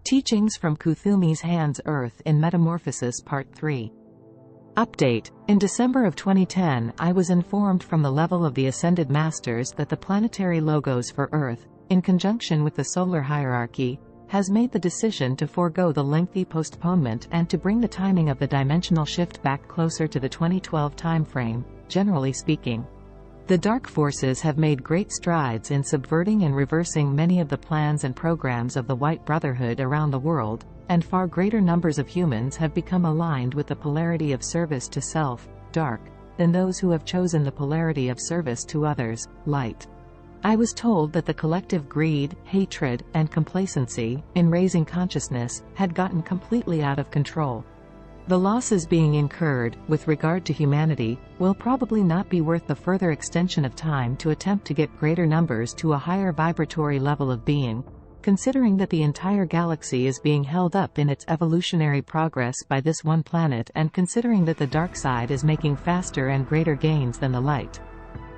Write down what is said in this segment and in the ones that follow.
Teachings from Kuthumi's Hands Earth in Metamorphosis Part 3. Update. In December of 2010, I was informed from the level of the Ascended Masters that the planetary logos for Earth, in conjunction with the solar hierarchy, has made the decision to forego the lengthy postponement and to bring the timing of the dimensional shift back closer to the 2012 timeframe, generally speaking. The dark forces have made great strides in subverting and reversing many of the plans and programs of the White Brotherhood around the world, and far greater numbers of humans have become aligned with the polarity of service to self, dark, than those who have chosen the polarity of service to others, light. I was told that the collective greed, hatred, and complacency, in raising consciousness, had gotten completely out of control. The losses being incurred, with regard to humanity, will probably not be worth the further extension of time to attempt to get greater numbers to a higher vibratory level of being, considering that the entire galaxy is being held up in its evolutionary progress by this one planet, and considering that the dark side is making faster and greater gains than the light.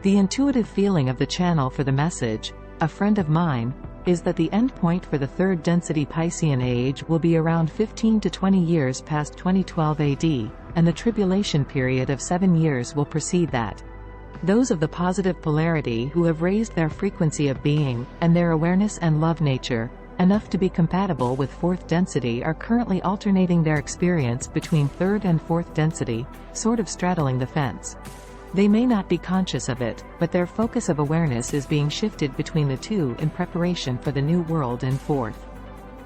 The intuitive feeling of the channel for the message, a friend of mine, is that the endpoint for the third density Piscean age will be around 15 to 20 years past 2012 AD, and the tribulation period of 7 years will precede that. Those of the positive polarity who have raised their frequency of being, and their awareness and love nature, enough to be compatible with fourth density are currently alternating their experience between third and fourth density, sort of straddling the fence. They may not be conscious of it, but their focus of awareness is being shifted between the two in preparation for the new world in fourth.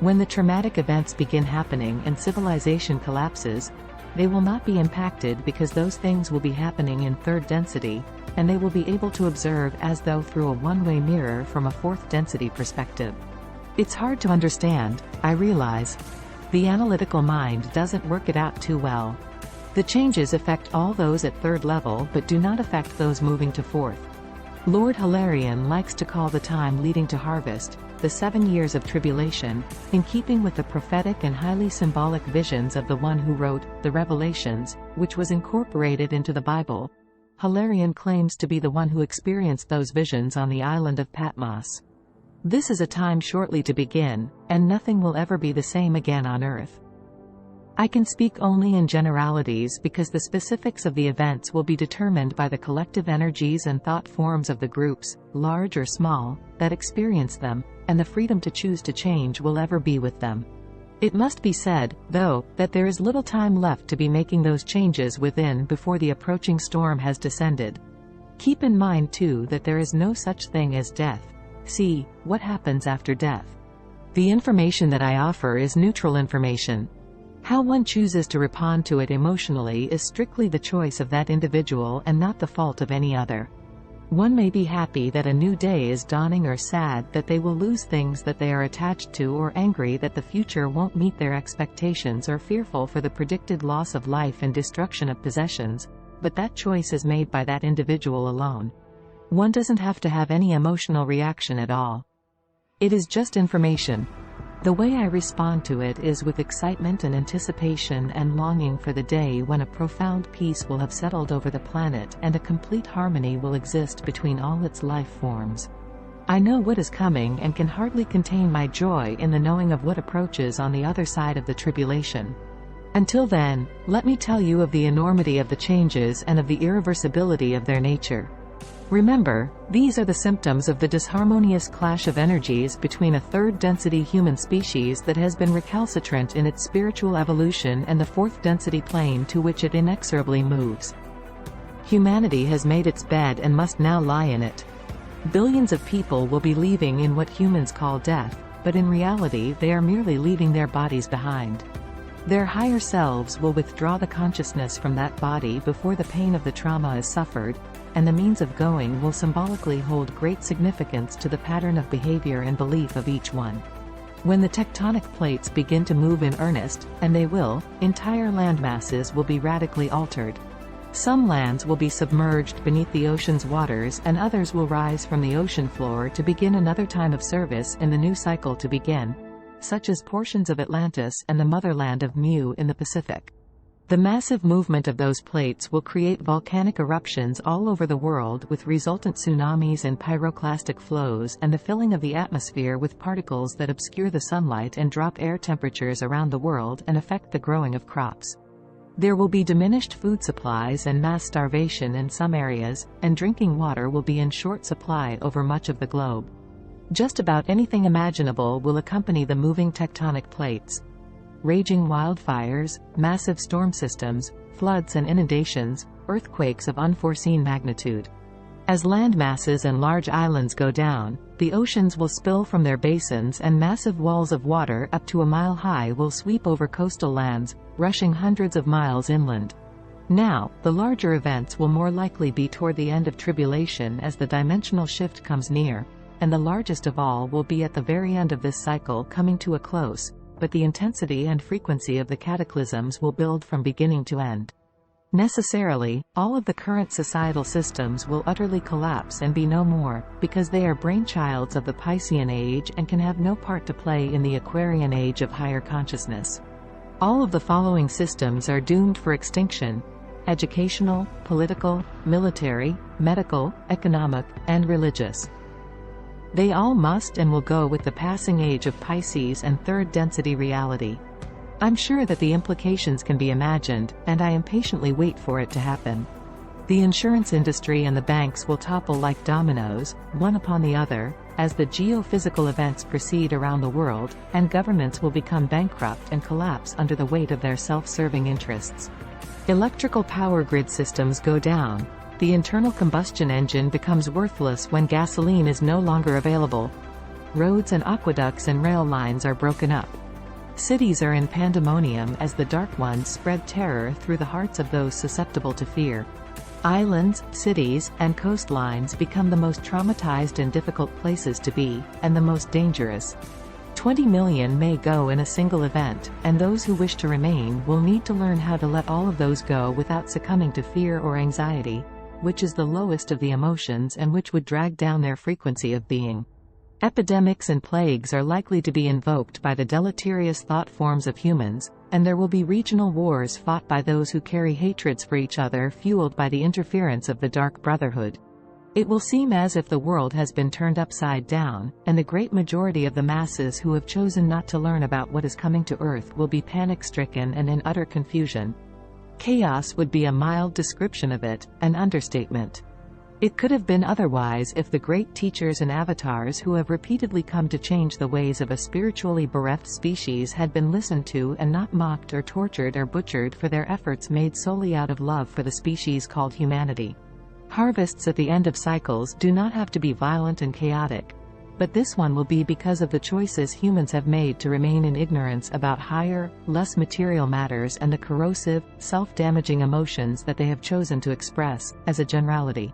When the traumatic events begin happening and civilization collapses, they will not be impacted because those things will be happening in third density, and they will be able to observe as though through a one-way mirror from a fourth density perspective. It's hard to understand, I realize. The analytical mind doesn't work it out too well. The changes affect all those at third level but do not affect those moving to fourth. Lord Hilarion likes to call the time leading to harvest, the 7 years of tribulation, in keeping with the prophetic and highly symbolic visions of the one who wrote the Revelations, which was incorporated into the Bible. Hilarion claims to be the one who experienced those visions on the island of Patmos. This is a time shortly to begin, and nothing will ever be the same again on Earth. I can speak only in generalities because the specifics of the events will be determined by the collective energies and thought forms of the groups, large or small, that experience them, and the freedom to choose to change will ever be with them. It must be said, though, that there is little time left to be making those changes within before the approaching storm has descended. Keep in mind too that there is no such thing as death. See, what happens after death. The information that I offer is neutral information. How one chooses to respond to it emotionally is strictly the choice of that individual and not the fault of any other. One may be happy that a new day is dawning or sad that they will lose things that they are attached to, or angry that the future won't meet their expectations, or fearful for the predicted loss of life and destruction of possessions, but that choice is made by that individual alone. One doesn't have to have any emotional reaction at all. It is just information. The way I respond to it is with excitement and anticipation and longing for the day when a profound peace will have settled over the planet and a complete harmony will exist between all its life forms. I know what is coming and can hardly contain my joy in the knowing of what approaches on the other side of the tribulation. Until then, let me tell you of the enormity of the changes and of the irreversibility of their nature. Remember, these are the symptoms of the disharmonious clash of energies between a third-density human species that has been recalcitrant in its spiritual evolution and the fourth-density plane to which it inexorably moves. Humanity has made its bed and must now lie in it. Billions of people will be leaving in what humans call death, but in reality they are merely leaving their bodies behind. Their higher selves will withdraw the consciousness from that body before the pain of the trauma is suffered, and the means of going will symbolically hold great significance to the pattern of behavior and belief of each one. When the tectonic plates begin to move in earnest, and they will, entire landmasses will be radically altered. Some lands will be submerged beneath the ocean's waters, and others will rise from the ocean floor to begin another time of service in the new cycle to begin, such as portions of Atlantis and the motherland of Mu in the Pacific. The massive movement of those plates will create volcanic eruptions all over the world with resultant tsunamis and pyroclastic flows and the filling of the atmosphere with particles that obscure the sunlight and drop air temperatures around the world and affect the growing of crops. There will be diminished food supplies and mass starvation in some areas, and drinking water will be in short supply over much of the globe. Just about anything imaginable will accompany the moving tectonic plates. Raging wildfires, massive storm systems, floods and inundations, earthquakes of unforeseen magnitude. As land masses and large islands go down, the oceans will spill from their basins and massive walls of water up to a mile high will sweep over coastal lands, rushing hundreds of miles inland. Now, the larger events will more likely be toward the end of tribulation as the dimensional shift comes near, and the largest of all will be at the very end of this cycle coming to a close, but the intensity and frequency of the cataclysms will build from beginning to end. Necessarily, all of the current societal systems will utterly collapse and be no more, because they are brainchilds of the Piscean age and can have no part to play in the Aquarian age of higher consciousness. All of the following systems are doomed for extinction: educational, political, military, medical, economic, and religious. They all must and will go with the passing age of Pisces and third density reality. I'm sure that the implications can be imagined, and I impatiently wait for it to happen. The insurance industry and the banks will topple like dominoes, one upon the other, as the geophysical events proceed around the world, and governments will become bankrupt and collapse under the weight of their self-serving interests. Electrical power grid systems go down. The internal combustion engine becomes worthless when gasoline is no longer available. Roads and aqueducts and rail lines are broken up. Cities are in pandemonium as the Dark Ones spread terror through the hearts of those susceptible to fear. Islands, cities, and coastlines become the most traumatized and difficult places to be, and the most dangerous. 20 million may go in a single event, and those who wish to remain will need to learn how to let all of those go without succumbing to fear or anxiety, which is the lowest of the emotions and which would drag down their frequency of being. Epidemics and plagues are likely to be invoked by the deleterious thought forms of humans, and there will be regional wars fought by those who carry hatreds for each other fueled by the interference of the Dark Brotherhood. It will seem as if the world has been turned upside down, and the great majority of the masses who have chosen not to learn about what is coming to Earth will be panic-stricken and in utter confusion. Chaos would be a mild description of it, an understatement. It could have been otherwise if the great teachers and avatars who have repeatedly come to change the ways of a spiritually bereft species had been listened to and not mocked or tortured or butchered for their efforts made solely out of love for the species called humanity. Harvests at the end of cycles do not have to be violent and chaotic, but this one will be because of the choices humans have made to remain in ignorance about higher, less material matters and the corrosive, self-damaging emotions that they have chosen to express, as a generality.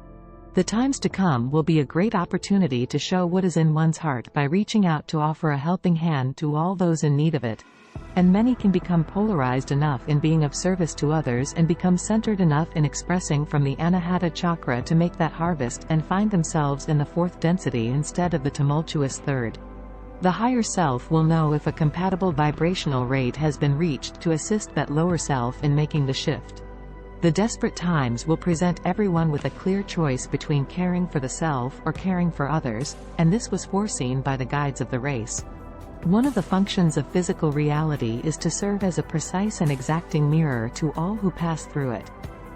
The times to come will be a great opportunity to show what is in one's heart by reaching out to offer a helping hand to all those in need of it. And many can become polarized enough in being of service to others and become centered enough in expressing from the Anahata chakra to make that harvest and find themselves in the fourth density instead of the tumultuous third. The higher self will know if a compatible vibrational rate has been reached to assist that lower self in making the shift. The desperate times will present everyone with a clear choice between caring for the self or caring for others, and this was foreseen by the guides of the race. One of the functions of physical reality is to serve as a precise and exacting mirror to all who pass through it.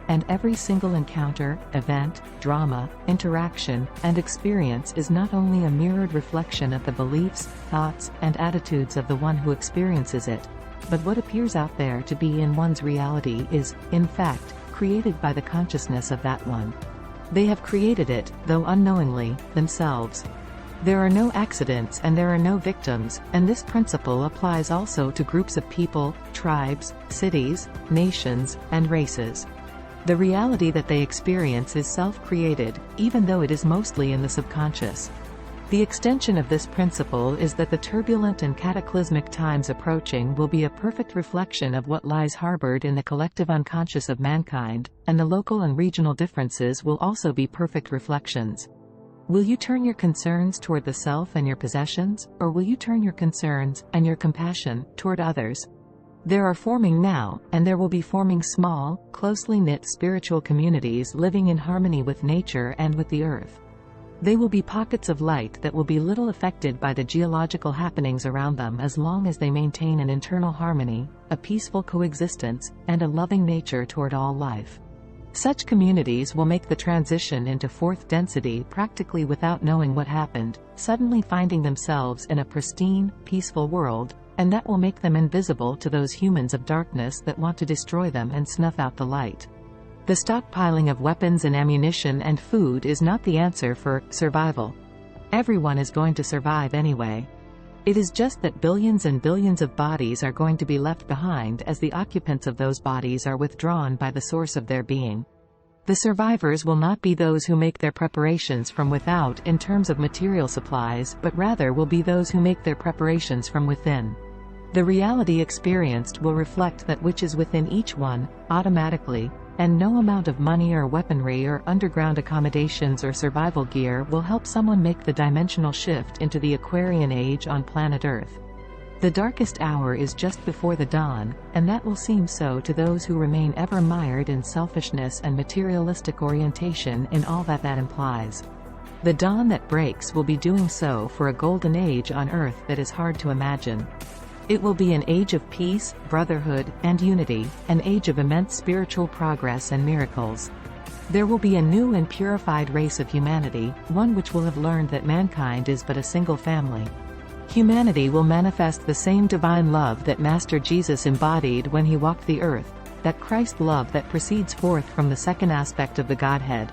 And every single encounter, event, drama, interaction, and experience is not only a mirrored reflection of the beliefs, thoughts, and attitudes of the one who experiences it, but what appears out there to be in one's reality is, in fact, created by the consciousness of that one. They have created it, though unknowingly, themselves. There are no accidents and there are no victims, and this principle applies also to groups of people, tribes, cities, nations, and races. The reality that they experience is self-created, even though it is mostly in the subconscious. The extension of this principle is that the turbulent and cataclysmic times approaching will be a perfect reflection of what lies harbored in the collective unconscious of mankind, and the local and regional differences will also be perfect reflections. Will you turn your concerns toward the self and your possessions, or will you turn your concerns, and your compassion, toward others? There are forming now, and there will be forming small, closely knit spiritual communities living in harmony with nature and with the earth. They will be pockets of light that will be little affected by the geological happenings around them as long as they maintain an internal harmony, a peaceful coexistence, and a loving nature toward all life. Such communities will make the transition into fourth density practically without knowing what happened, suddenly finding themselves in a pristine, peaceful world, and that will make them invisible to those humans of darkness that want to destroy them and snuff out the light. The stockpiling of weapons and ammunition and food is not the answer for survival. Everyone is going to survive anyway. It is just that billions and billions of bodies are going to be left behind as the occupants of those bodies are withdrawn by the source of their being. The survivors will not be those who make their preparations from without in terms of material supplies, but rather will be those who make their preparations from within. The reality experienced will reflect that which is within each one, automatically, and no amount of money or weaponry or underground accommodations or survival gear will help someone make the dimensional shift into the Aquarian age on planet Earth. The darkest hour is just before the dawn, and that will seem so to those who remain ever mired in selfishness and materialistic orientation in all that implies. The dawn that breaks will be doing so for a golden age on Earth that is hard to imagine. It will be an age of peace, brotherhood, and unity, an age of immense spiritual progress and miracles. There will be a new and purified race of humanity, one which will have learned that mankind is but a single family. Humanity will manifest the same divine love that Master Jesus embodied when he walked the earth, that Christ love that proceeds forth from the second aspect of the Godhead.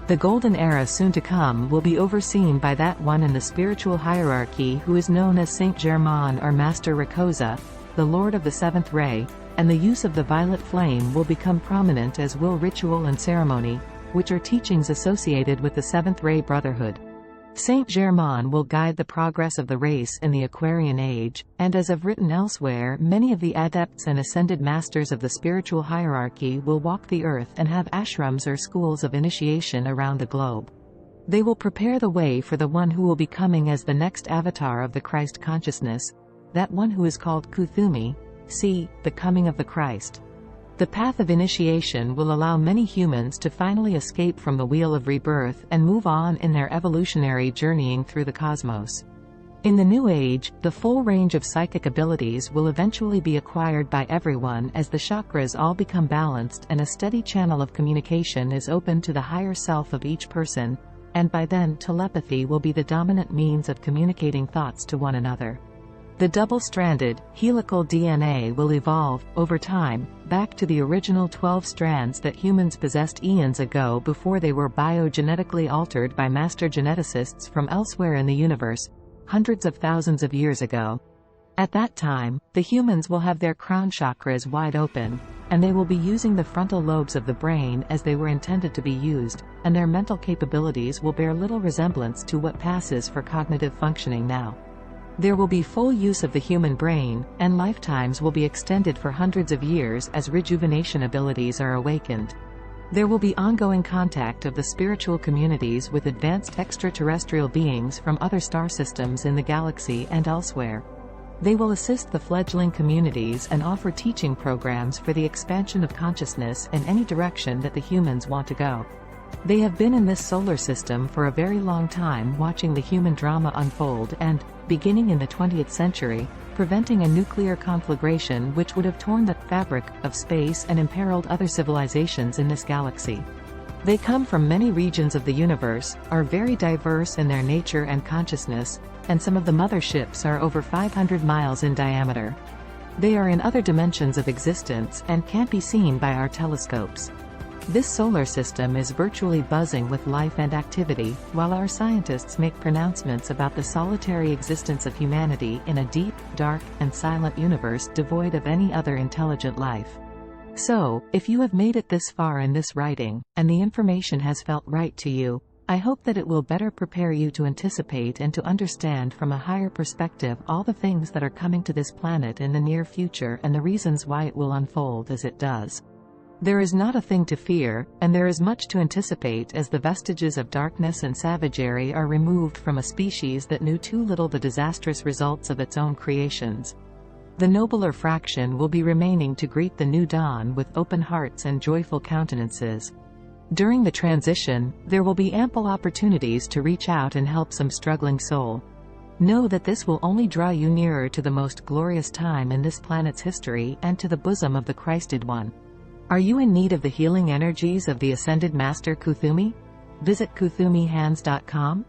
The golden era soon to come will be overseen by that one in the spiritual hierarchy who is known as Saint Germain or Master Rakosa, the Lord of the Seventh Ray, and the use of the violet flame will become prominent as will ritual and ceremony, which are teachings associated with the Seventh Ray Brotherhood. Saint Germain will guide the progress of the race in the Aquarian Age, and as I've written elsewhere, many of the adepts and ascended masters of the spiritual hierarchy will walk the earth and have ashrams or schools of initiation around the globe. They will prepare the way for the one who will be coming as the next avatar of the Christ consciousness, that one who is called Kuthumi, see, the coming of the Christ. The path of initiation will allow many humans to finally escape from the wheel of rebirth and move on in their evolutionary journeying through the cosmos. In the new age, the full range of psychic abilities will eventually be acquired by everyone as the chakras all become balanced and a steady channel of communication is open to the higher self of each person, and by then telepathy will be the dominant means of communicating thoughts to one another. The double-stranded, helical DNA will evolve, over time, back to the original 12 strands that humans possessed eons ago before they were biogenetically altered by master geneticists from elsewhere in the universe, hundreds of thousands of years ago. At that time, the humans will have their crown chakras wide open, and they will be using the frontal lobes of the brain as they were intended to be used, and their mental capabilities will bear little resemblance to what passes for cognitive functioning now. There will be full use of the human brain, and lifetimes will be extended for hundreds of years as rejuvenation abilities are awakened. There will be ongoing contact of the spiritual communities with advanced extraterrestrial beings from other star systems in the galaxy and elsewhere. They will assist the fledgling communities and offer teaching programs for the expansion of consciousness in any direction that the humans want to go. They have been in this solar system for a very long time watching the human drama unfold and, beginning in the 20th century, preventing a nuclear conflagration which would have torn the fabric of space and imperiled other civilizations in this galaxy. They come from many regions of the universe, are very diverse in their nature and consciousness, and some of the motherships are over 500 miles in diameter. They are in other dimensions of existence and can't be seen by our telescopes. This solar system is virtually buzzing with life and activity, while our scientists make pronouncements about the solitary existence of humanity in a deep, dark, and silent universe devoid of any other intelligent life. So, if you have made it this far in this writing, and the information has felt right to you, I hope that it will better prepare you to anticipate and to understand from a higher perspective all the things that are coming to this planet in the near future and the reasons why it will unfold as it does. There is not a thing to fear, and there is much to anticipate as the vestiges of darkness and savagery are removed from a species that knew too little the disastrous results of its own creations. The nobler fraction will be remaining to greet the new dawn with open hearts and joyful countenances. During the transition, there will be ample opportunities to reach out and help some struggling soul. Know that this will only draw you nearer to the most glorious time in this planet's history and to the bosom of the Christed One. Are you in need of the healing energies of the Ascended Master Kuthumi? Visit KuthumiHands.com.